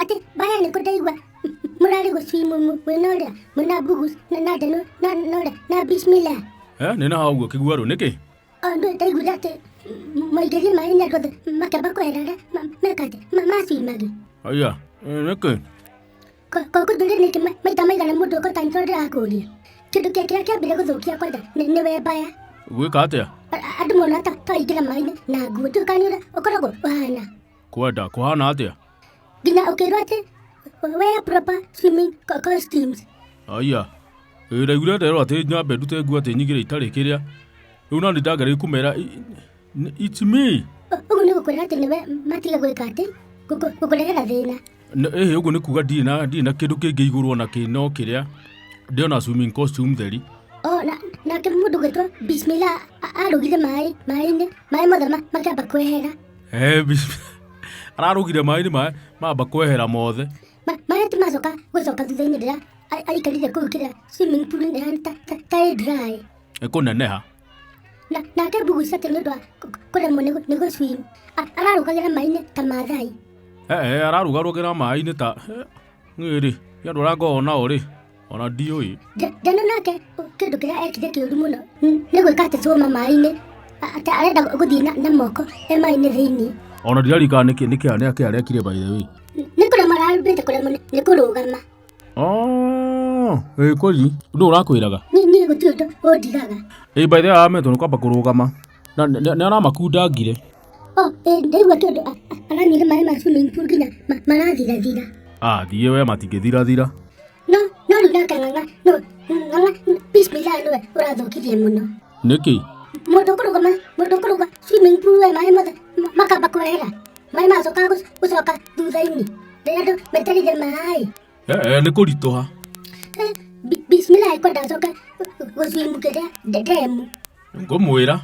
ate baya ni kodaigwa murari guswimu wenora muna bugus na dano na bismillah nina haugo kiguaro niki ando taigudate maigeri maina roda makaba ko erara merkate masi magi aya niki ko dole ni mai tamai gana mudo ko tanzore akuri kidu kya bila ko zokia kwada ne we baya we kate adu mona ta igira maina na gutu kanura okorogo wana kwada kohana ate gina okerote wear proper swimming costumes aya iraigura rero ate nyambe ndute nguo ate nyigire itari kiria riu na ndagere kumera it's me ugu ni gukorera ati niwe matiga gwikate gukorera thina ugu ni kuga ndina kindu kingi iguru ona kino kiria ndiona swimming costume theri na ke mundu gwitwo bismillah arugire mai mothama makamba kwehera ararugire mai mamba kwehera mothe mai timacoka gucoka thutha-ini rira aikarire kuu kiria swimming pool ni ta dry ikuneneha nake buguca ati ni undu wa kuremwo ni guswim ararugagira mai-ini ta mathai ararugarugira mai-ini ta ngiri yandu rangona uri ona ndiui jano nake kindu kiria ekire kiuru muno ni gwika ati cuma mai-ini ati arenda guthii na moko mai-ini thiini ona ndirarika niki arekire by the way ni kurema ararubite kuremwo ni kurugama kuri ndu urakwiraga ni guti undu undigaga by the way ameto ni kwamba kurugama ni aramakunda ngire ndaigua kindu aranyire mai ma swimming pool nginya marathirathira thiĩ we matingĩthirathira no riu nake ng'ang'a bismillah niwe urathukirie muno nĩkĩ mundu kuruga swimming pool we mai mothe makamba kwehera mai macoka gucoka thutha-ini rĩrĩa andũ metereire mai nĩ kũritũha bismillah iko ndacoka guswimu kiria ndemu ngũmwĩra